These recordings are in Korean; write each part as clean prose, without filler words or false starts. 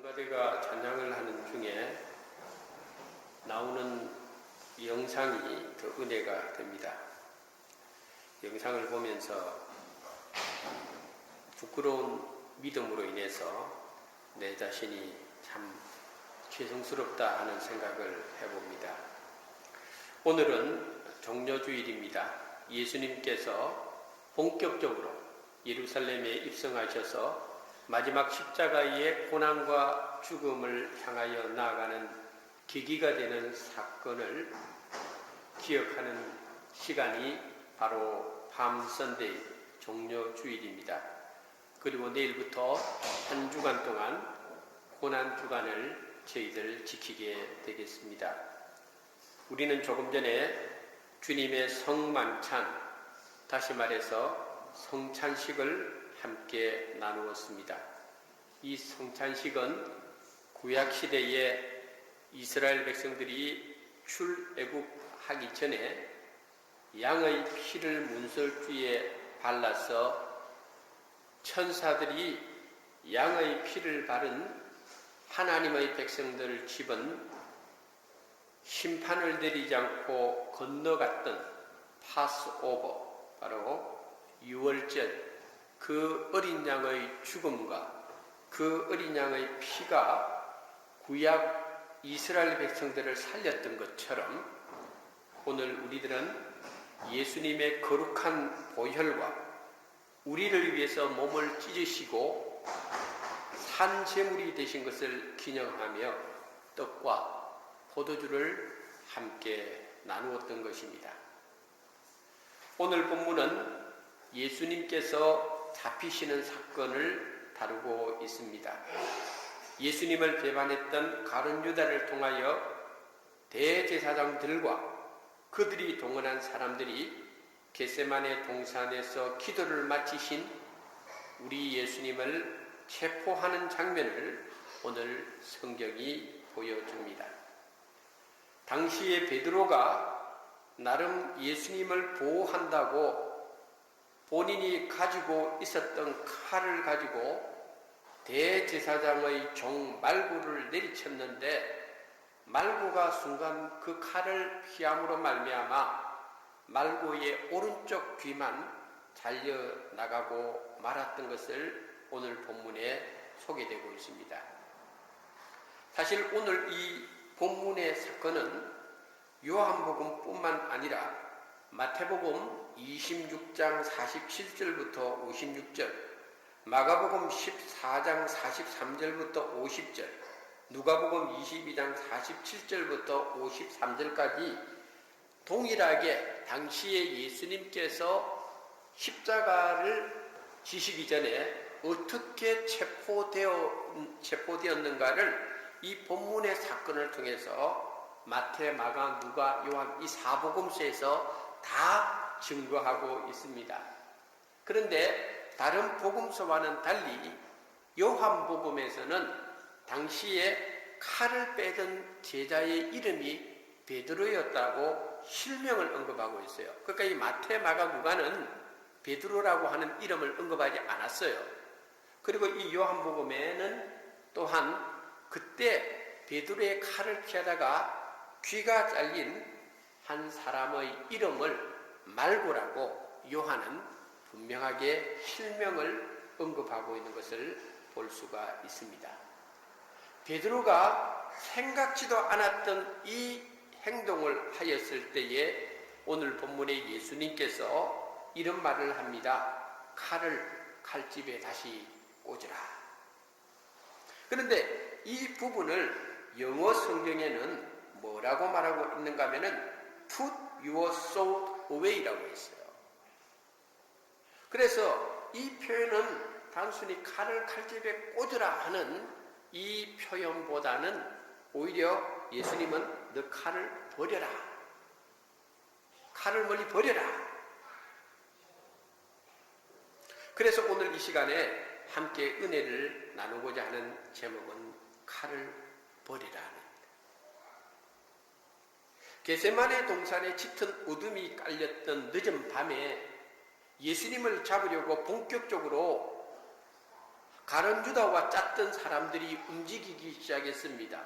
성가대가 찬양을 하는 중에 나오는 영상이 더 은혜가 됩니다. 영상을 보면서 부끄러운 믿음으로 인해서 내 자신이 참 죄송스럽다 하는 생각을 해봅니다. 오늘은 종려주일입니다. 예수님께서 본격적으로 예루살렘에 입성하셔서 마지막 십자가의 고난과 죽음을 향하여 나아가는 계기가 되는 사건을 기억하는 시간이 바로 밤 선데이 종려주일입니다. 그리고 내일부터 한 주간 동안 고난 주간을 저희들 지키게 되겠습니다. 우리는 조금 전에 주님의 성만찬, 다시 말해서 성찬식을 함께 나누었습니다. 이 성찬식은 구약시대에 이스라엘 백성들이 출애굽하기 전에 양의 피를 문설주에 발라서 천사들이 양의 피를 바른 하나님의 백성들 집은 심판을 내리지 않고 건너갔던 파스오버, 바로 유월절, 그 어린 양의 죽음과 그 어린 양의 피가 구약 이스라엘 백성들을 살렸던 것처럼 오늘 우리들은 예수님의 거룩한 보혈과 우리를 위해서 몸을 찢으시고 산제물이 되신 것을 기념하며 떡과 포도주를 함께 나누었던 것입니다. 오늘 본문은 예수님께서 잡히시는 사건을 다루고 있습니다. 예수님을 배반했던 가룟 유다를 통하여 대제사장들과 그들이 동원한 사람들이 겟세마네 동산에서 기도를 마치신 우리 예수님을 체포하는 장면을 오늘 성경이 보여줍니다. 당시에 베드로가 나름 예수님을 보호한다고 본인이 가지고 있었던 칼을 가지고 대제사장의 종 말구를 내리쳤는데 말구가 순간 그 칼을 피함으로 말미암아 말구의 오른쪽 귀만 잘려나가고 말았던 것을 오늘 본문에 소개되고 있습니다. 사실 오늘 이 본문의 사건은 요한복음뿐만 아니라 마태복음 26장 47절부터 56절, 마가복음 14장 43절부터 50절, 누가복음 22장 47절부터 53절까지 동일하게 당시에 예수님께서 십자가를 지시기 전에 어떻게 체포되었는가를 이 본문의 사건을 통해서 마태, 마가, 누가, 요한 이 사복음서에서 다 증거하고 있습니다. 그런데 다른 복음서와는 달리 요한복음에서는 당시에 칼을 빼던 제자의 이름이 베드로였다고 실명을 언급하고 있어요. 그러니까 이 마태, 마가, 누가는 베드로라고 하는 이름을 언급하지 않았어요. 그리고 이 요한복음에는 또한 그때 베드로의 칼을 피하다가 귀가 잘린 한 사람의 이름을 말구라고 요한은 분명하게 실명을 언급하고 있는 것을 볼 수가 있습니다. 베드로가 생각지도 않았던 이 행동을 하였을 때에 오늘 본문의 예수님께서 이런 말을 합니다. 칼을 칼집에 다시 꽂으라. 그런데 이 부분을 영어 성경에는 뭐라고 말하고 있는가 하면은 Put your sword away라고 했어요. 그래서 이 표현은 단순히 칼을 칼집에 꽂으라 하는 이 표현보다는 오히려 예수님은 너 칼을 버려라. 칼을 멀리 버려라. 그래서 오늘 이 시간에 함께 은혜를 나누고자 하는 제목은 칼을 버리라. 겟세마네 동산에 짙은 어둠이 깔렸던 늦은 밤에 예수님을 잡으려고 본격적으로 가룟유다와 짰던 사람들이 움직이기 시작했습니다.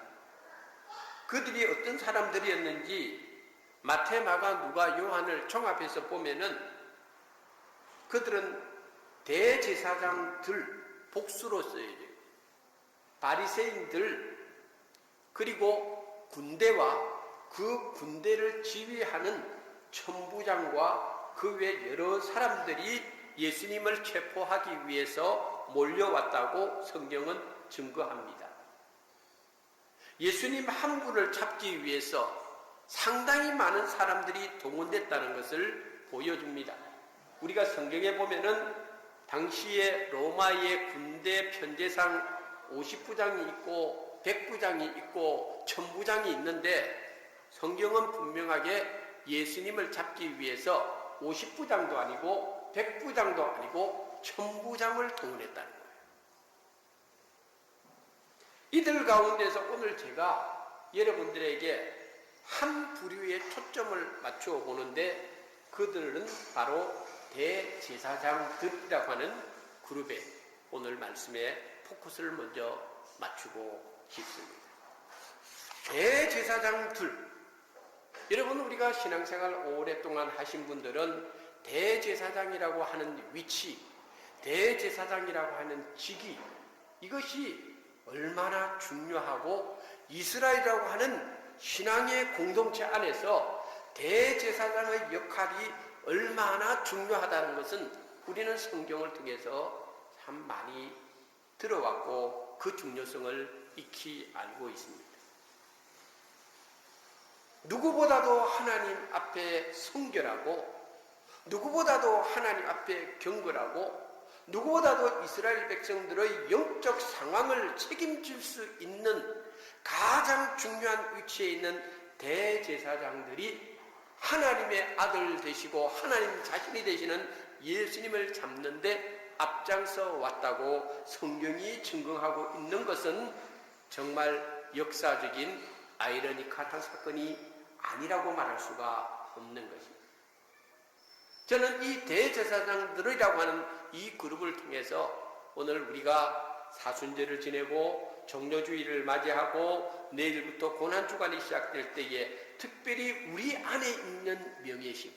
그들이 어떤 사람들이었는지 마태, 마가, 누가, 요한을 종합해서 보면은 그들은 대제사장들, 복수로 써야죠. 바리새인들, 그리고 군대와 그 군대를 지휘하는 천부장과 그 외 여러 사람들이 예수님을 체포하기 위해서 몰려왔다고 성경은 증거합니다. 예수님 한 분을 잡기 위해서 상당히 많은 사람들이 동원됐다는 것을 보여줍니다. 우리가 성경에 보면은 당시에 로마의 군대 편제상 50부장이 있고 100부장이 있고 1000부장이 있는데 성경은 분명하게 예수님을 잡기 위해서 50부장도 아니고 100부장도 아니고 1000부장을 동원했다는 거예요. 이들 가운데서 오늘 제가 여러분들에게 한 부류의 초점을 맞추어 보는데 그들은 바로 대제사장들이라고 하는 그룹에 오늘 말씀에 포커스를 먼저 맞추고 싶습니다. 대제사장들, 여러분 우리가 신앙생활 오랫동안 하신 분들은 대제사장이라고 하는 위치, 대제사장이라고 하는 직위, 이것이 얼마나 중요하고 이스라엘이라고 하는 신앙의 공동체 안에서 대제사장의 역할이 얼마나 중요하다는 것은 우리는 성경을 통해서 참 많이 들어왔고 그 중요성을 익히 알고 있습니다. 누구보다도 하나님 앞에 순결하고 누구보다도 하나님 앞에 경건하고 누구보다도 이스라엘 백성들의 영적 상황을 책임질 수 있는 가장 중요한 위치에 있는 대제사장들이 하나님의 아들 되시고 하나님 자신이 되시는 예수님을 잡는데 앞장서 왔다고 성경이 증거하고 있는 것은 정말 역사적인 아이러니컬한 사건이 아니라고 말할 수가 없는 것입니다. 저는 이 대제사장들이라고 하는 이 그룹을 통해서 오늘 우리가 사순절을 지내고 종료주의를 맞이하고 내일부터 고난주간이 시작될 때에 특별히 우리 안에 있는 명예심,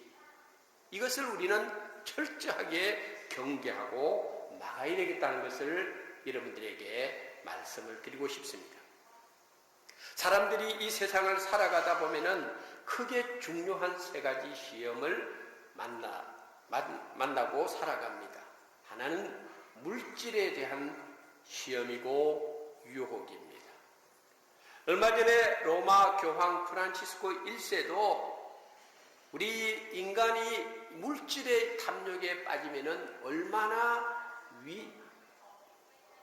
이것을 우리는 철저하게 경계하고 나가야 되겠다는 것을 여러분들에게 말씀을 드리고 싶습니다. 사람들이 이 세상을 살아가다 보면은 크게 중요한 세 가지 시험을 만나고 살아갑니다. 하나는 물질에 대한 시험이고 유혹입니다. 얼마 전에 로마 교황 프란치스코 1세도 우리 인간이 물질의 탐욕에 빠지면은 얼마나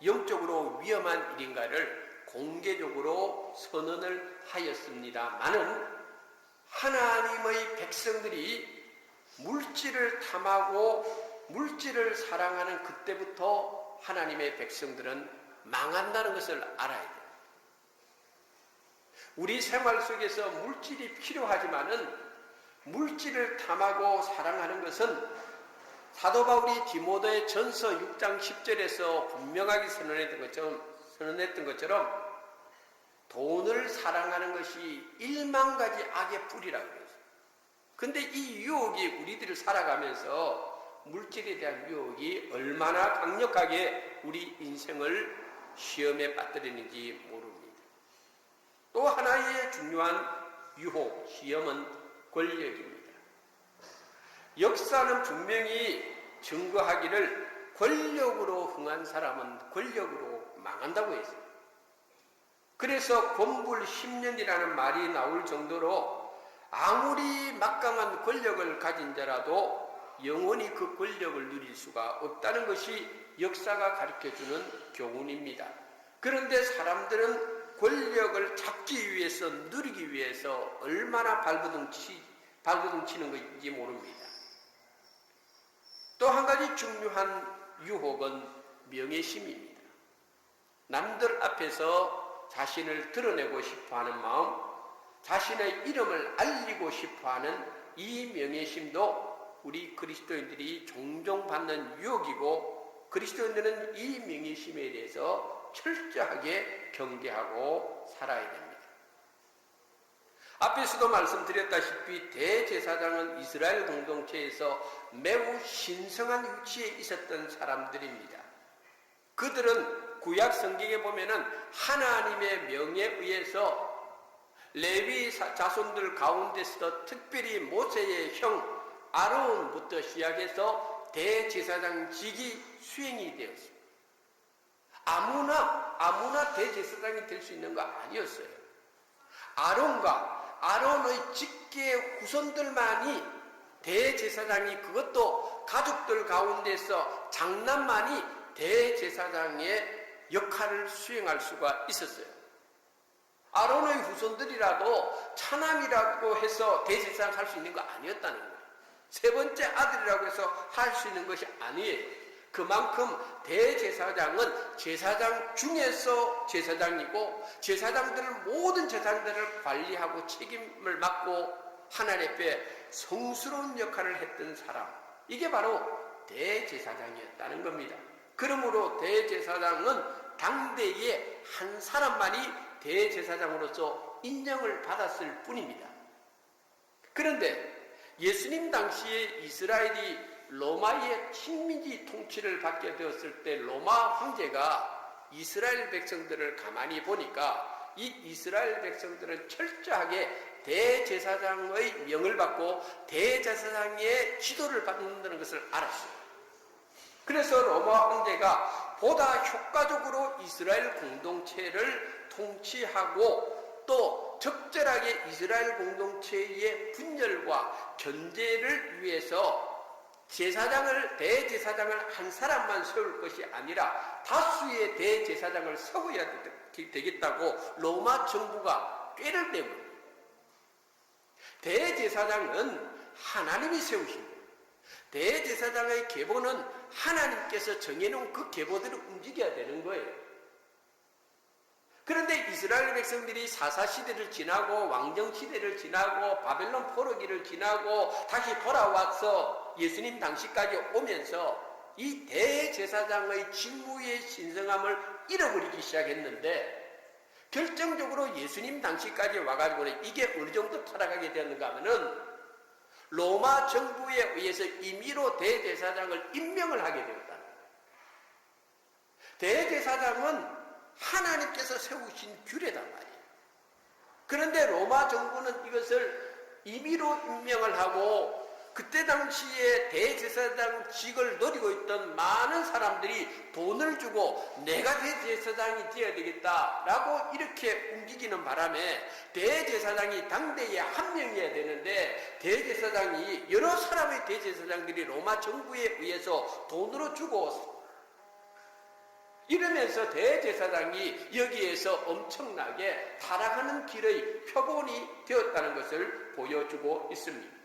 영적으로 위험한 일인가를 공개적으로 선언을 하였습니다마는 하나님의 백성들이 물질을 탐하고 물질을 사랑하는 그때부터 하나님의 백성들은 망한다는 것을 알아야 돼요. 우리 생활 속에서 물질이 필요하지만은 물질을 탐하고 사랑하는 것은 사도 바울이 디모데 전서 6장 10절에서 분명하게 선언했던 것처럼 돈을 사랑하는 것이 1만 가지 악의 뿌리라고 그랬어요. 근데 이 유혹이 우리들을 살아가면서 물질에 대한 유혹이 얼마나 강력하게 우리 인생을 시험에 빠뜨리는지 모릅니다. 또 하나의 중요한 유혹, 시험은 권력입니다. 역사는 분명히 증거하기를 권력으로 흥한 사람은 권력으로 망한다고 했어요. 그래서 권불 10년이라는 말이 나올 정도로 아무리 막강한 권력을 가진 자라도 영원히 그 권력을 누릴 수가 없다는 것이 역사가 가르쳐주는 교훈입니다. 그런데 사람들은 권력을 잡기 위해서, 누리기 위해서 얼마나 발버둥 치는 것인지 모릅니다. 또 한 가지 중요한 유혹은 명예심입니다. 남들 앞에서 자신을 드러내고 싶어하는 마음, 자신의 이름을 알리고 싶어하는 이 명예심도 우리 그리스도인들이 종종 받는 유혹이고 그리스도인들은 이 명예심에 대해서 철저하게 경계하고 살아야 됩니다. 앞에서도 말씀드렸다시피 대제사장은 이스라엘 공동체에서 매우 신성한 위치에 있었던 사람들입니다. 그들은 구약 성경에 보면은 하나님의 명에 의해서 레위 자손들 가운데서도 특별히 모세의 형 아론부터 시작해서 대제사장직이 수행이 되었습니다. 아무나 대제사장이 될 수 있는 거 아니었어요. 아론과 아론의 직계 후손들만이 대제사장이, 그것도 가족들 가운데서 장남만이 대제사장의 역할을 수행할 수가 있었어요. 아론의 후손들이라도 차남이라고 해서 대제사장 할 수 있는 거 아니었다는 거예요. 세 번째 아들이라고 해서 할 수 있는 것이 아니에요. 그만큼 대제사장은 제사장 중에서 제사장이고, 제사장들을, 모든 제사장들을 관리하고 책임을 맡고 하나님 앞에 성스러운 역할을 했던 사람, 이게 바로 대제사장이었다는 겁니다. 그러므로 대제사장은 당대의 한 사람만이 대제사장으로서 인정을 받았을 뿐입니다. 그런데 예수님 당시에 이스라엘이 로마의 식민지 통치를 받게 되었을 때 로마 황제가 이스라엘 백성들을 가만히 보니까 이 이스라엘 백성들은 철저하게 대제사장의 명을 받고 대제사장의 지도를 받는다는 것을 알았어요. 그래서 로마 황제가 보다 효과적으로 이스라엘 공동체를 통치하고 또 적절하게 이스라엘 공동체의 분열과 견제를 위해서 대제사장을 한 사람만 세울 것이 아니라 다수의 대제사장을 세워야 되겠다고 로마 정부가 꾀를 내고, 대제사장은 하나님이 세우신 거예요. 대제사장의 계보는 하나님께서 정해놓은 그 계보대로 움직여야 되는 거예요. 그런데 이스라엘 백성들이 사사시대를 지나고 왕정시대를 지나고 바벨론 포로기를 지나고 다시 돌아와서 예수님 당시까지 오면서 이 대제사장의 직무의 신성함을 잃어버리기 시작했는데, 결정적으로 예수님 당시까지 와가지고는 이게 어느 정도 타락하게 되었는가 하면은 로마 정부에 의해서 임의로 대제사장을 임명을 하게 되었다는 거예요. 대제사장은 하나님께서 세우신 규례단 말이에요. 그런데 로마 정부는 이것을 임의로 임명을 하고, 그때 당시에 대제사장직을 노리고 있던 많은 사람들이 돈을 주고 내가 대제사장이 되어야 되겠다라고 이렇게 움직이는 바람에 대제사장이 당대에 한 명이어야 되는데, 대제사장이 여러 사람의 대제사장들이 로마 정부에 의해서 돈으로 주고, 이러면서 대제사장이 여기에서 엄청나게 타락하는 길의 표본이 되었다는 것을 보여주고 있습니다.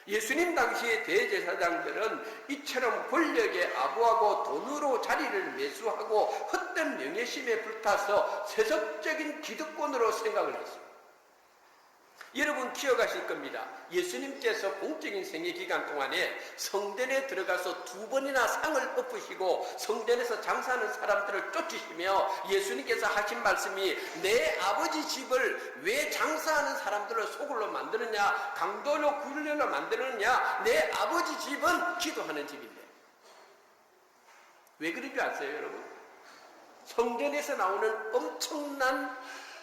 예수님 당시의 대제사장들은 이처럼 권력에 아부하고 돈으로 자리를 매수하고 헛된 명예심에 불타서 세속적인 기득권으로 생각을 했습니다. 여러분 기억하실 겁니다. 예수님께서 공적인 생애 기간 동안에 성전에 들어가서 2번이나 상을 엎으시고 성전에서 장사하는 사람들을 쫓으시며 예수님께서 하신 말씀이, 내 아버지 집을 왜 장사하는 사람들을 소굴로 만드느냐, 강도로 굴려로 만드느냐, 내 아버지 집은 기도하는 집인데. 왜 그런 줄 아세요, 여러분? 성전에서 나오는 엄청난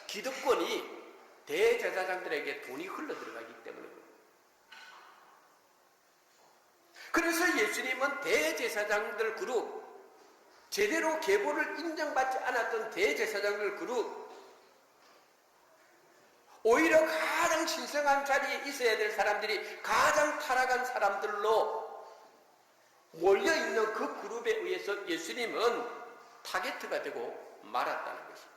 기득권이 대제사장들에게 돈이 흘러들어가기 때문입니다. 그래서 예수님은 대제사장들 그룹, 제대로 계보를 인정받지 않았던 대제사장들 그룹, 오히려 가장 신성한 자리에 있어야 될 사람들이 가장 타락한 사람들로 몰려있는 그 그룹에 의해서 예수님은 타겟트가 되고 말았다는 것입니다.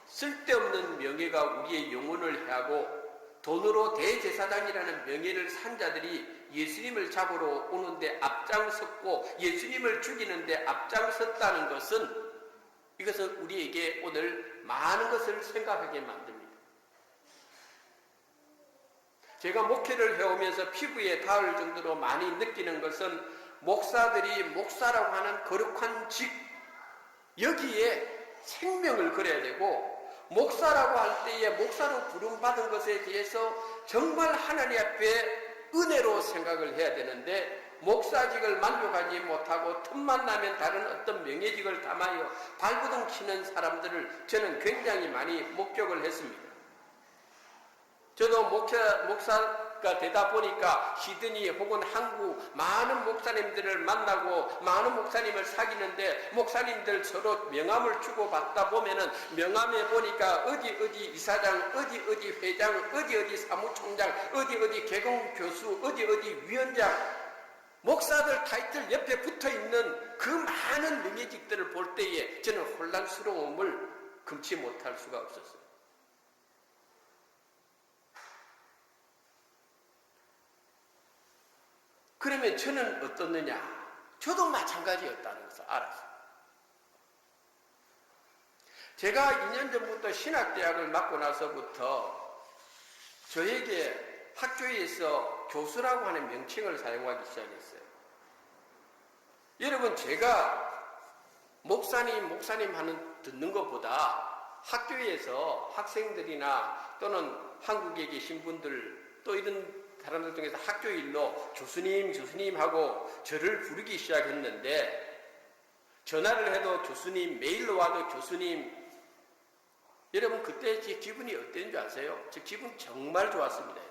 쓸데없는 명예가 우리의 영혼을 해하고 돈으로 대제사장이라는 명예를 산 자들이 예수님을 잡으러 오는데 앞장섰고 예수님을 죽이는데 앞장섰다는 것은, 이것은 우리에게 오늘 많은 것을 생각하게 만듭니다. 제가 목회를 해오면서 피부에 닿을 정도로 많이 느끼는 것은 목사들이 목사라고 하는 거룩한 직, 여기에 생명을 걸어야 되고, 목사라고 할 때에 목사로 부름받은 것에 대해서 정말 하나님 앞에 은혜로 생각을 해야 되는데, 목사직을 만족하지 못하고 틈만 나면 다른 어떤 명예직을 담아여 발부둥 치는 사람들을 저는 굉장히 많이 목격을 했습니다. 저도 목사가 되다 보니까 시드니 혹은 한국 많은 목사님들을 만나고 많은 목사님을 사귀는데, 목사님들 서로 명함을 주고받다 보면은 명함에 보니까 어디 이사장, 어디 회장, 어디 사무총장, 어디 개공 교수, 어디 위원장, 목사들 타이틀 옆에 붙어있는 그 많은 명예직들을 볼 때에 저는 혼란스러움을 금치 못할 수가 없었어요. 그러면 저는 어떻느냐? 저도 마찬가지였다는 것을 알았어요. 제가 2년 전부터 신학대학을 맡고 나서부터 저에게 학교에서 교수라고 하는 명칭을 사용하기 시작했어요. 여러분, 제가 목사님 하는 듣는 것보다 학교에서 학생들이나 또는 한국에 계신 분들, 또 이런 사람들 중에서 학교 일로 교수님 하고 저를 부르기 시작했는데, 전화를 해도 교수님, 메일로 와도 교수님. 여러분, 그때 제 기분이 어땠는 줄 아세요? 제 기분 정말 좋았습니다.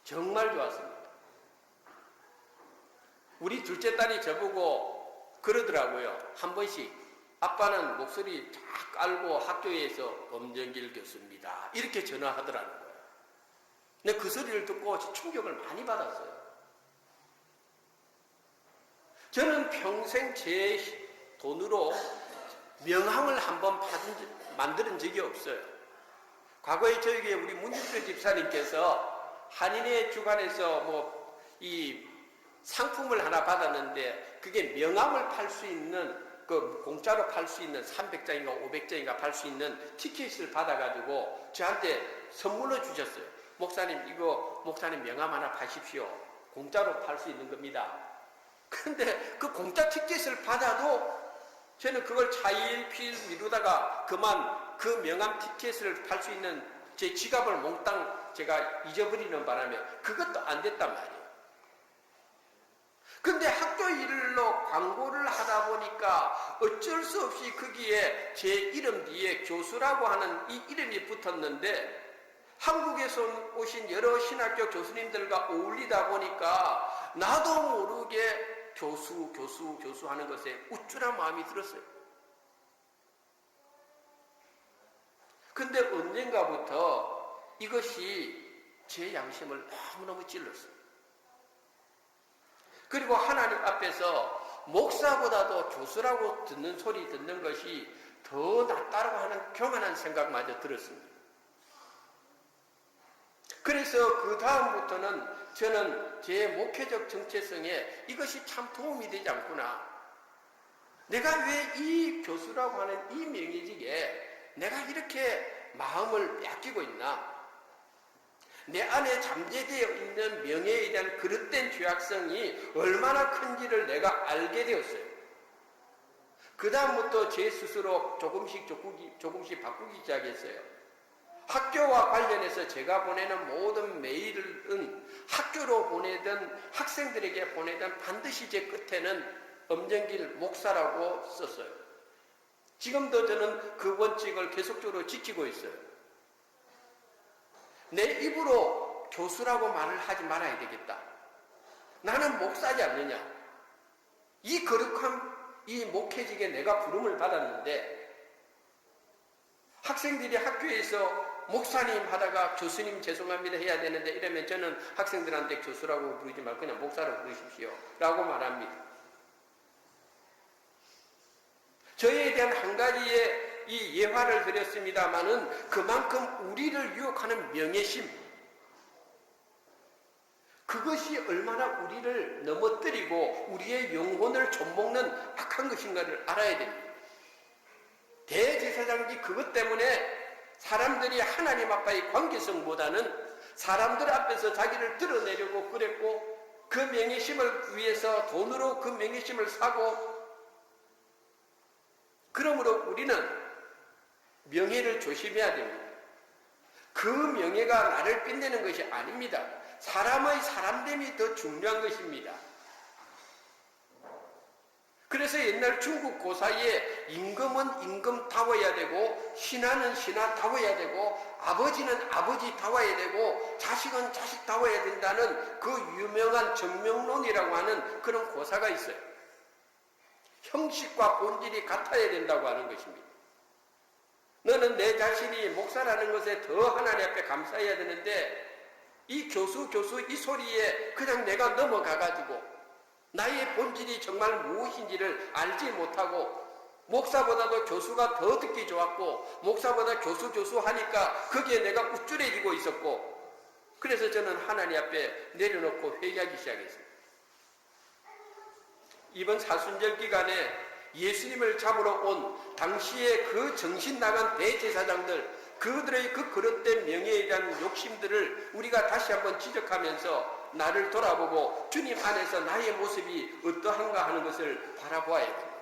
정말 좋았습니다. 우리 둘째 딸이 저보고 그러더라고요. 한 번씩, 아빠는 목소리 쫙 깔고 학교에서 엄정길 교수입니다, 이렇게 전화하더라는 거예요. 근데 그 소리를 듣고 충격을 많이 받았어요. 저는 평생 제 돈으로 명함을 한번 만드는 적이 없어요. 과거에 저에게 우리 문준표 집사님께서 한인의 주관에서 이 상품을 하나 받았는데, 그게 명함을 팔 수 있는, 공짜로 팔 수 있는 300장인가 500장인가 팔 수 있는 티켓을 받아가지고 저한테 선물로 주셨어요. 목사님, 이거 목사님 명함 하나 파십시오. 공짜로 팔 수 있는 겁니다. 그런데 그 공짜 티켓을 받아도 저는 그걸 차일피일 미루다가 그만 그 명함 티켓을 팔 수 있는 제 지갑을 몽땅 제가 잊어버리는 바람에 그것도 안 됐단 말이에요. 근데 학교 일로 광고를 하다 보니까 어쩔 수 없이 거기에 제 이름 뒤에 교수라고 하는 이 이름이 붙었는데, 한국에서 오신 여러 신학교 교수님들과 어울리다 보니까 나도 모르게 교수 하는 것에 우쭐한 마음이 들었어요. 근데 언젠가부터 이것이 제 양심을 너무너무 찔렀어요. 그리고 하나님 앞에서 목사보다도 교수라고 듣는 소리 듣는 것이 더 낫다고 하는 교만한 생각마저 들었습니다. 그래서 그 다음부터는 저는 제 목회적 정체성에 이것이 참 도움이 되지 않구나. 내가 왜 이 교수라고 하는 이 명예직에 내가 이렇게 마음을 뺏기고 있나? 내 안에 잠재되어 있는 명예에 대한 그릇된 죄악성이 얼마나 큰지를 내가 알게 되었어요. 그 다음부터 제 스스로 조금씩 바꾸기 시작했어요. 학교와 관련해서 제가 보내는 모든 메일은 학교로 보내든 학생들에게 보내든 반드시 제 끝에는 엄정길 목사라고 썼어요. 지금도 저는 그 원칙을 계속적으로 지키고 있어요. 내 입으로 교수라고 말을 하지 말아야 되겠다. 나는 목사지 않느냐. 이 거룩한 이 목회직에 내가 부름을 받았는데, 학생들이 학교에서 목사님 하다가 교수님 죄송합니다 해야 되는데, 이러면 저는 학생들한테 교수라고 부르지 말고 그냥 목사라고 부르십시오 라고 말합니다. 저에 대한 한 가지의 이 예화를 드렸습니다마는 그만큼 우리를 유혹하는 명예심, 그것이 얼마나 우리를 넘어뜨리고 우리의 영혼을 좀먹는 악한 것인가를 알아야 됩니다. 대제사장이 그것 때문에 사람들이 하나님 아빠의 관계성보다는 사람들 앞에서 자기를 드러내려고 그랬고, 그 명예심을 위해서 돈으로 그 명예심을 사고, 그러므로 우리는 명예를 조심해야 됩니다. 그 명예가 나를 빛내는 것이 아닙니다. 사람의 사람됨이 더 중요한 것입니다. 그래서 옛날 중국 고사에 임금은 임금다워야 되고, 신하는 신하다워야 되고, 아버지는 아버지다워야 되고, 자식은 자식다워야 된다는 그 유명한 정명론이라고 하는 그런 고사가 있어요. 형식과 본질이 같아야 된다고 하는 것입니다. 너는 내 자신이 목사라는 것에 더 하나님 앞에 감사해야 되는데, 이 교수 이 소리에 그냥 내가 넘어가가지고 나의 본질이 정말 무엇인지를 알지 못하고, 목사보다도 교수가 더 듣기 좋았고, 목사보다 교수 하니까 거기에 내가 우쭐해지고 있었고, 그래서 저는 하나님 앞에 내려놓고 회개하기 시작했습니다. 이번 사순절 기간에 예수님을 잡으러 온 당시에 그 정신 나간 대제사장들, 그들의 그 그릇된 명예에 대한 욕심들을 우리가 다시 한번 지적하면서 나를 돌아보고 주님 안에서 나의 모습이 어떠한가 하는 것을 바라보아야 됩니다.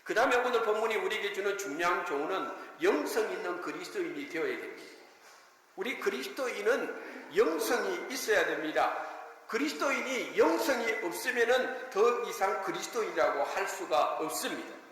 그 다음에 오늘 본문이 우리에게 주는 중요한 교훈은 영성 있는 그리스도인이 되어야 됩니다. 우리 그리스도인은 영성이 있어야 됩니다. 그리스도인이 영성이 없으면 더 이상 그리스도인이라고 할 수가 없습니다.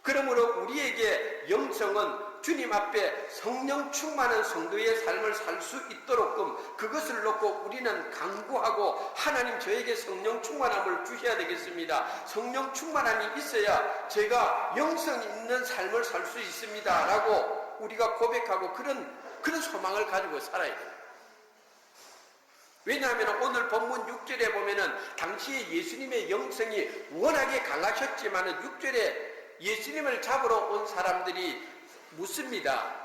그러므로 우리에게 영성은 주님 앞에 성령 충만한 성도의 삶을 살 수 있도록끔 그것을 놓고 우리는 강구하고, 하나님 저에게 성령 충만함을 주셔야 되겠습니다. 성령 충만함이 있어야 제가 영성 있는 삶을 살 수 있습니다 라고 우리가 고백하고 그런 소망을 가지고 살아야 돼요. 왜냐하면 오늘 본문 6절에 보면은 당시에 예수님의 영성이 워낙에 강하셨지만은 6절에 예수님을 잡으러 온 사람들이 묻습니다.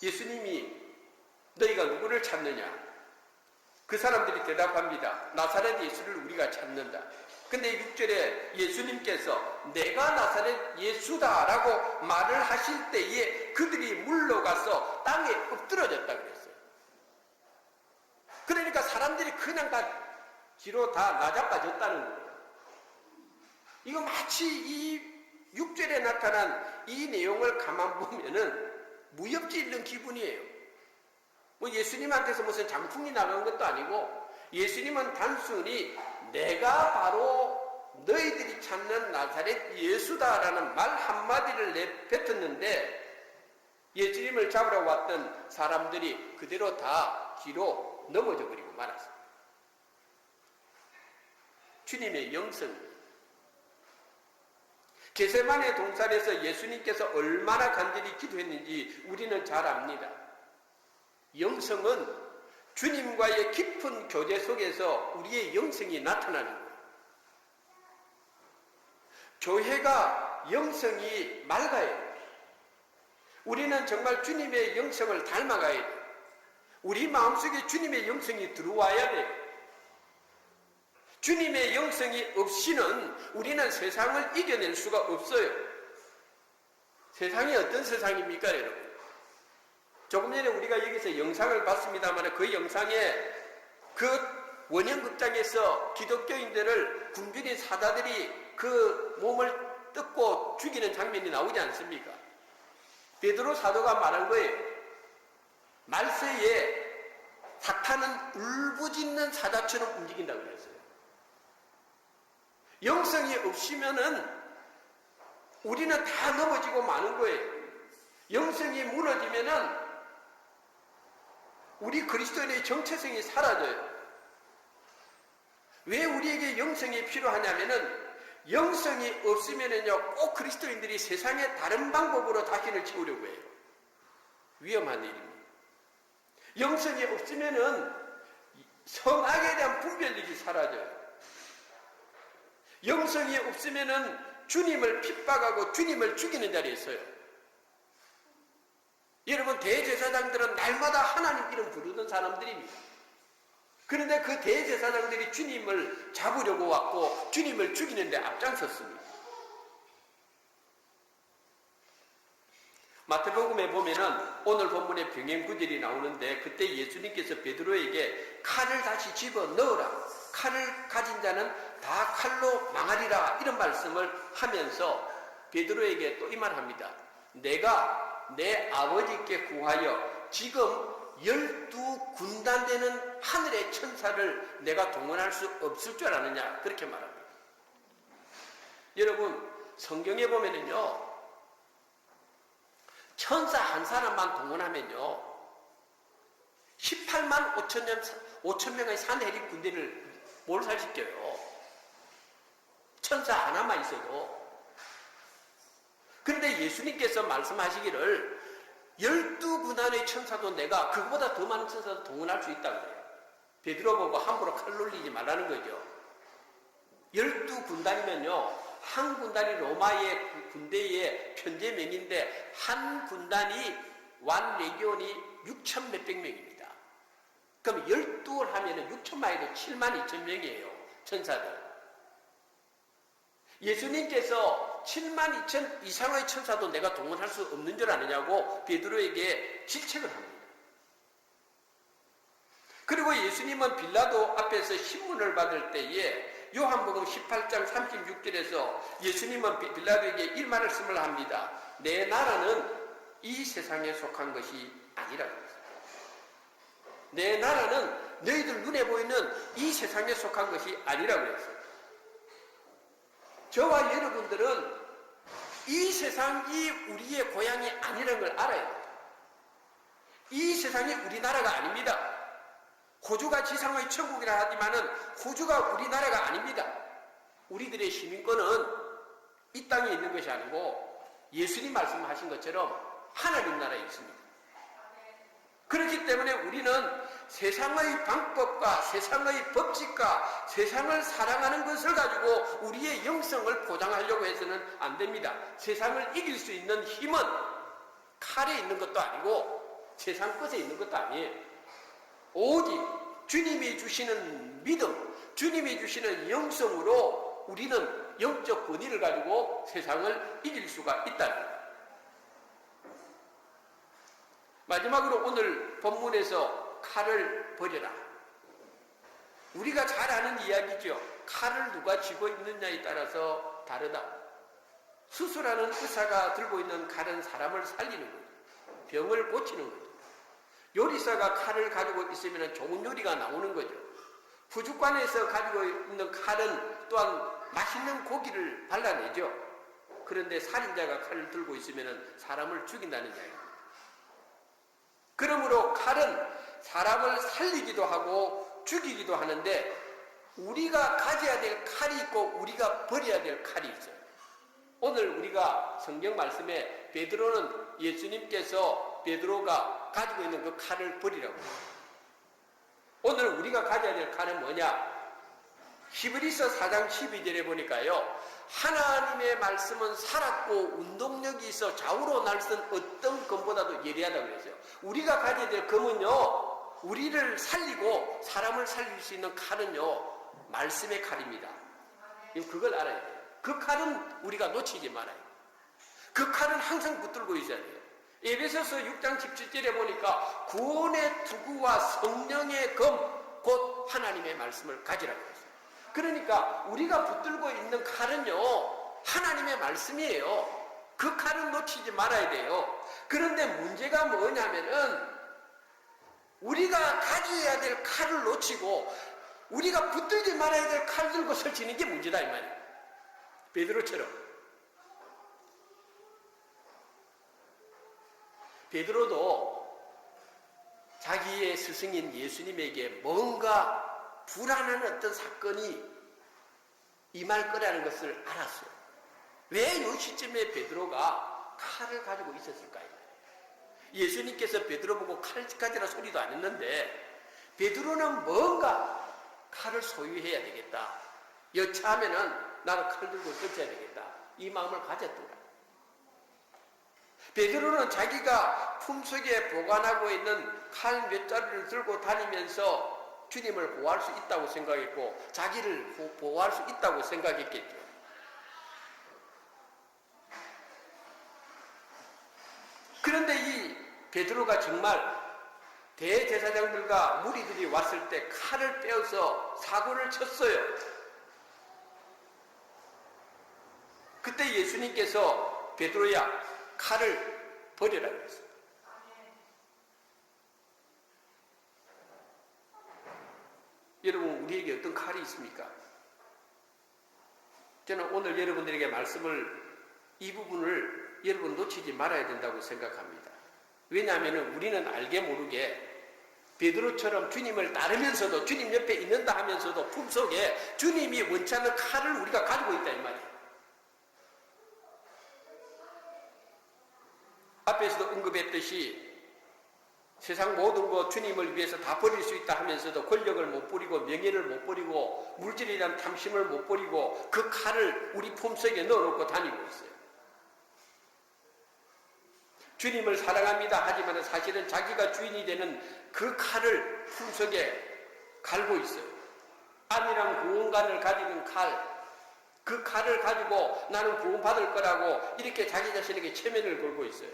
예수님이 너희가 누구를 찾느냐? 그 사람들이 대답합니다. 나사렛 예수를 우리가 찾는다. 근데 6절에 예수님께서 내가 나사렛 예수다 라고 말을 하실 때에 그들이 물러가서 땅에 엎드러졌다 그랬어요. 그러니까 사람들이 그냥 다 뒤로 다 나자빠졌다는 거예요. 이거 마치 이 6절에 나타난 이 내용을 가만 보면은 무협지있는 기분이에요. 뭐 예수님한테서 무슨 장풍이 나간 것도 아니고, 예수님은 단순히 내가 바로 너희들이 찾는 나사렛 예수다라는 말 한마디를 내뱉었는데, 예수님을 잡으러 왔던 사람들이 그대로 다 뒤로 넘어져 버리고 말았습니다. 주님의 영성. 겟세마네 동산에서 예수님께서 얼마나 간절히 기도했는지 우리는 잘 압니다. 영성은 주님과의 깊은 교제 속에서 우리의 영성이 나타나는 거예요. 교회가 영성이 맑아야 돼요. 우리는 정말 주님의 영성을 닮아가야 돼요. 우리 마음속에 주님의 영성이 들어와야 돼요. 주님의 영성이 없이는 우리는 세상을 이겨낼 수가 없어요. 세상이 어떤 세상입니까, 여러분? 조금 전에 우리가 여기서 영상을 봤습니다만 그 영상에 그 원형극장에서 기독교인들을 굶주린 사자들이 그 몸을 뜯고 죽이는 장면이 나오지 않습니까? 베드로 사도가 말한 거예요. 말세에 사탄은 울부짖는 사자처럼 움직인다고 그랬어요. 영성이 없으면은 우리는 다 넘어지고 마는 거예요. 영성이 무너지면은 우리 그리스도인의 정체성이 사라져요. 왜 우리에게 영성이 필요하냐면은 영성이 없으면은요, 꼭 그리스도인들이 세상의 다른 방법으로 자신을 채우려고 해요. 위험한 일입니다. 영성이 없으면은 선악에 대한 분별력이 사라져요. 영성이 없으면은 주님을 핍박하고 주님을 죽이는 자리에 있어요. 여러분, 대제사장들은 날마다 하나님 이름 부르던 사람들입니다. 그런데 그 대제사장들이 주님을 잡으려고 왔고 주님을 죽이는 데 앞장섰습니다. 마태복음에 보면은 오늘 본문에 병행 구절이 나오는데 그때 예수님께서 베드로에게 칼을 다시 집어 넣어라. 칼을 가진 자는 다 칼로 망하리라. 이런 말씀을 하면서 베드로에게 또 이 말합니다. 내가 내 아버지께 구하여 지금 12군단 되는 하늘의 천사를 내가 동원할 수 없을 줄 아느냐. 그렇게 말합니다. 여러분 성경에 보면은요. 천사 한 사람만 동원하면요. 18만 5천 명의 산해립 군대를 몰살시켜요. 천사 하나만 있어도. 그런데 예수님께서 말씀하시기를 12군단의 천사도 내가 그보다 더 많은 천사도 동원할 수 있다고 그래요. 베드로 보고 함부로 칼 놀리지 말라는 거죠. 12군단이면요. 한 군단이 로마의 군대의 편제명인데 한 군단이 완 레기온이 6천 몇백 명입니다. 그럼 12를 하면 6천만 해도 7만 2천 명이에요. 천사들. 예수님께서 7만 2천 이상의 천사도 내가 동원할 수 없는 줄 아느냐고 베드로에게 질책을 합니다. 그리고 예수님은 빌라도 앞에서 신문을 받을 때에 요한복음 18장 36절에서 예수님은 빌라도에게 이 말씀을 합니다. 내 나라는 이 세상에 속한 것이 아니라고 했어요. 내 나라는 너희들 눈에 보이는 이 세상에 속한 것이 아니라고 했어요. 저와 여러분들은 이 세상이 우리의 고향이 아니라는 걸 알아야 돼요. 이 세상이 우리나라가 아닙니다. 호주가 지상의 천국이라 하지만은 호주가 우리나라가 아닙니다. 우리들의 시민권은 이 땅에 있는 것이 아니고 예수님 말씀하신 것처럼 하나님 나라에 있습니다. 그렇기 때문에 우리는 세상의 방법과 세상의 법칙과 세상을 사랑하는 것을 가지고 우리의 영성을 보장하려고 해서는 안 됩니다. 세상을 이길 수 있는 힘은 칼에 있는 것도 아니고 세상 것에 있는 것도 아니에요. 오직 주님이 주시는 믿음, 주님이 주시는 영성으로 우리는 영적 권위를 가지고 세상을 이길 수가 있다는 거예요. 마지막으로 오늘 본문에서 칼을 버려라. 우리가 잘 아는 이야기죠. 칼을 누가 쥐고 있느냐에 따라서 다르다. 수술하는 의사가 들고 있는 칼은 사람을 살리는 거죠. 병을 고치는 거죠. 요리사가 칼을 가지고 있으면 좋은 요리가 나오는 거죠. 부족관에서 가지고 있는 칼은 또한 맛있는 고기를 발라내죠. 그런데 살인자가 칼을 들고 있으면 사람을 죽인다는 이야기입니다. 그러므로 칼은 사람을 살리기도 하고 죽이기도 하는데 우리가 가져야 될 칼이 있고 우리가 버려야 될 칼이 있어요. 오늘 우리가 성경 말씀에 베드로는 예수님께서 베드로가 가지고 있는 그 칼을 버리라고 해요. 오늘 우리가 가져야 될 칼은 뭐냐? 히브리서 4장 12절에 보니까요. 하나님의 말씀은 살았고 운동력이 있어 좌우로 날선 어떤 검보다도 예리하다고 그랬어요. 우리가 가져야 될 검은요. 우리를 살리고 사람을 살릴 수 있는 칼은요. 말씀의 칼입니다. 그걸 알아야 돼요. 그 칼은 우리가 놓치지 말아요. 그 칼은 항상 붙들고 있어야 돼요. 에베소서 6장 17절에 보니까 구원의 투구와 성령의 검 곧 하나님의 말씀을 가지라고 했어요. 그러니까 우리가 붙들고 있는 칼은요 하나님의 말씀이에요. 그 칼은 놓치지 말아야 돼요. 그런데 문제가 뭐냐면은 우리가 가져야 될 칼을 놓치고 우리가 붙들지 말아야 될 칼 들고 설치는 게 문제다 이 말이에요. 베드로처럼. 베드로도 자기의 스승인 예수님에게 뭔가 불안한 어떤 사건이 임할 거라는 것을 알았어요. 왜 이 시점에 베드로가 칼을 가지고 있었을까요? 예수님께서 베드로 보고 칼 가지라 소리도 안 했는데 베드로는 뭔가 칼을 소유해야 되겠다. 여차하면은 나도 칼 들고 설쳐야 되겠다. 이 마음을 가졌더라. 베드로는 자기가 품속에 보관하고 있는 칼 몇 자루를 들고 다니면서 주님을 보호할 수 있다고 생각했고 자기를 보호할 수 있다고 생각했겠죠. 베드로가 정말 대제사장들과 무리들이 왔을 때 칼을 빼어서 사고를 쳤어요. 그때 예수님께서 베드로야, 칼을 버려라 그랬어요. 여러분, 우리에게 어떤 칼이 있습니까? 저는 오늘 여러분들에게 이 부분을 여러분 놓치지 말아야 된다고 생각합니다. 왜냐하면 우리는 알게 모르게 베드로처럼 주님을 따르면서도 주님 옆에 있는다 하면서도 품속에 주님이 원치 않는 칼을 우리가 가지고 있다 이 말이에요. 앞에서도 언급했듯이 세상 모든 것 주님을 위해서 다 버릴 수 있다 하면서도 권력을 못 버리고 명예를 못 버리고 물질에 대한 탐심을 못 버리고 그 칼을 우리 품속에 넣어놓고 다니고 있어요. 주님을 사랑합니다 하지만 사실은 자기가 주인이 되는 그 칼을 품속에 갈고 있어요. 안이랑 구원관을 가지는 칼, 그 칼을 가지고 나는 구원받을 거라고 이렇게 자기 자신에게 체면을 걸고 있어요.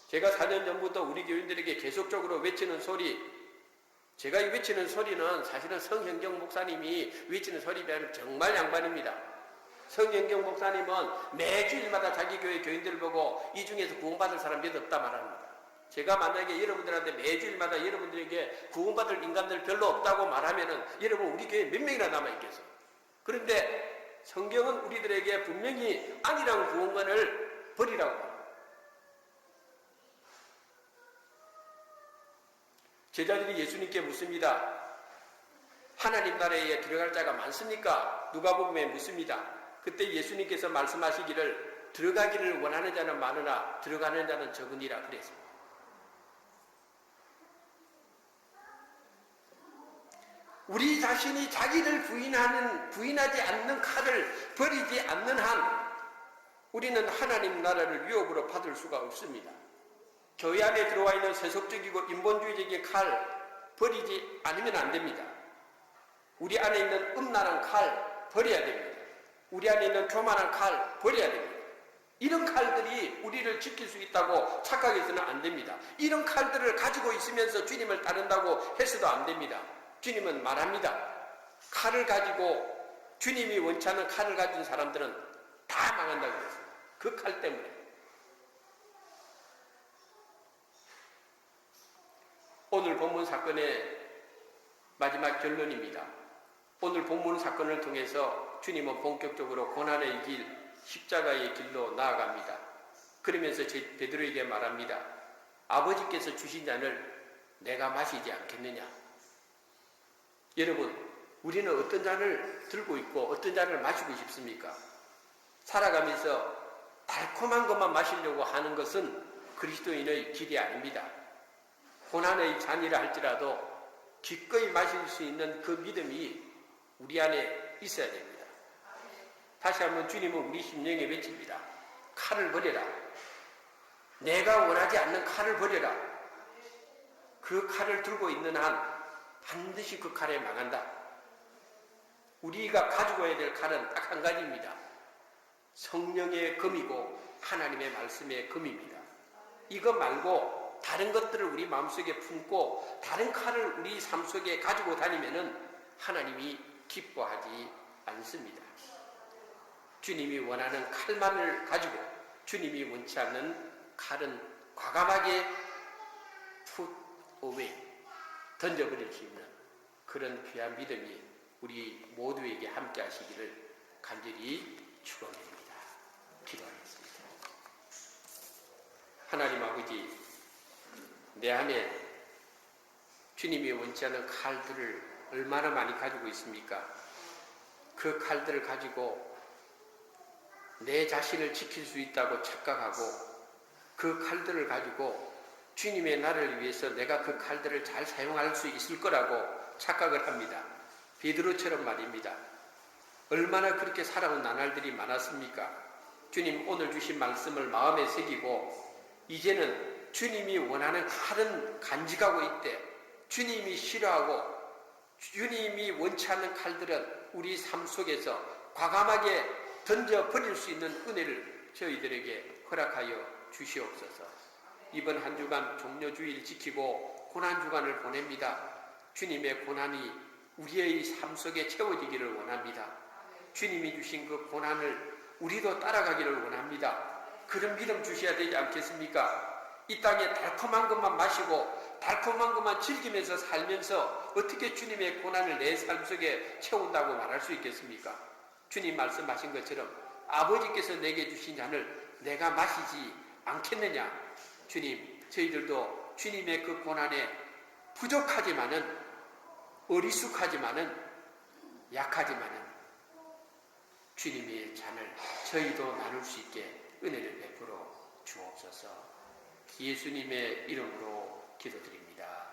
제가 4년 전부터 우리 교인들에게 계속적으로 외치는 소리, 제가 외치는 소리는 사실은 성현경 목사님이 외치는 소리면 정말 양반입니다. 성현경 목사님은 매주일마다 자기 교회 교인들을 보고 이 중에서 구원받을 사람 몇 없다 말합니다. 제가 만약에 여러분들한테 매주일마다 여러분들에게 구원받을 인간들 별로 없다고 말하면은 여러분 우리 교회에 몇 명이나 남아있겠어요. 그런데 성경은 우리들에게 분명히 안이랑 구원관을 버리라고 합니다. 제자들이 예수님께 묻습니다. 하나님 나라에 들어갈 자가 많습니까? 누가복음에 묻습니다. 그때 예수님께서 말씀하시기를 들어가기를 원하는 자는 많으나 들어가는 자는 적으니라 그랬습니다. 우리 자신이 자기를 부인하지 않는 칼을 버리지 않는 한 우리는 하나님 나라를 유혹으로 받을 수가 없습니다. 교회 안에 들어와 있는 세속적이고 인본주의적인 칼 버리지 않으면 안 됩니다. 우리 안에 있는 음란한 칼 버려야 됩니다. 우리 안에 있는 교만한 칼 버려야 됩니다. 이런 칼들이 우리를 지킬 수 있다고 착각해서는 안 됩니다. 이런 칼들을 가지고 있으면서 주님을 따른다고 해서도 안 됩니다. 주님은 말합니다. 칼을 가지고 주님이 원치 않는 칼을 가진 사람들은 다 망한다고 했어요. 그 칼 때문에. 오늘 본문 사건의 마지막 결론입니다. 오늘 본문 사건을 통해서 주님은 본격적으로 고난의 길, 십자가의 길로 나아갑니다. 그러면서 베드로에게 말합니다. 아버지께서 주신 잔을 내가 마시지 않겠느냐. 여러분, 우리는 어떤 잔을 들고 있고 어떤 잔을 마시고 싶습니까? 살아가면서 달콤한 것만 마시려고 하는 것은 그리스도인의 길이 아닙니다. 고난의 잔이라 할지라도 기꺼이 마실 수 있는 그 믿음이 우리 안에 있어야 됩니다. 다시 한번 주님은 우리 심령에 외칩니다. 칼을 버려라. 내가 원하지 않는 칼을 버려라. 그 칼을 들고 있는 한 반드시 그 칼에 망한다. 우리가 가지고 와야 될 칼은 딱 한 가지입니다. 성령의 검이고 하나님의 말씀의 검입니다. 이거 말고 다른 것들을 우리 마음속에 품고 다른 칼을 우리 삶 속에 가지고 다니면은 하나님이 기뻐하지 않습니다. 주님이 원하는 칼만을 가지고 주님이 원치 않는 칼은 과감하게 put away, 던져버릴 수 있는 그런 귀한 믿음이 우리 모두에게 함께 하시기를 간절히 축원드립니다. 기도하겠습니다. 하나님 아버지, 내 안에 주님이 원치 않는 칼들을 얼마나 많이 가지고 있습니까? 그 칼들을 가지고 내 자신을 지킬 수 있다고 착각하고 그 칼들을 가지고 주님의 나를 위해서 내가 그 칼들을 잘 사용할 수 있을 거라고 착각을 합니다. 베드로처럼 말입니다. 얼마나 그렇게 살아온 나날들이 많았습니까? 주님 오늘 주신 말씀을 마음에 새기고 이제는 주님이 원하는 칼은 간직하고 있대. 주님이 싫어하고 주님이 원치 않는 칼들은 우리 삶 속에서 과감하게 던져버릴 수 있는 은혜를 저희들에게 허락하여 주시옵소서. 이번 한 주간 종료주일 지키고 고난주간을 보냅니다. 주님의 고난이 우리의 삶 속에 채워지기를 원합니다. 주님이 주신 그 고난을 우리도 따라가기를 원합니다. 그런 믿음 주셔야 되지 않겠습니까? 이 땅에 달콤한 것만 마시고 달콤한 것만 즐기면서 살면서 어떻게 주님의 고난을 내 삶 속에 채운다고 말할 수 있겠습니까? 주님 말씀하신 것처럼 아버지께서 내게 주신 잔을 내가 마시지 않겠느냐? 주님, 저희들도 주님의 그 고난에 부족하지만은, 어리숙하지만은, 약하지만은 주님의 잔을 저희도 나눌 수 있게 은혜를 베풀어 주옵소서. 예수님의 이름으로 기도드립니다.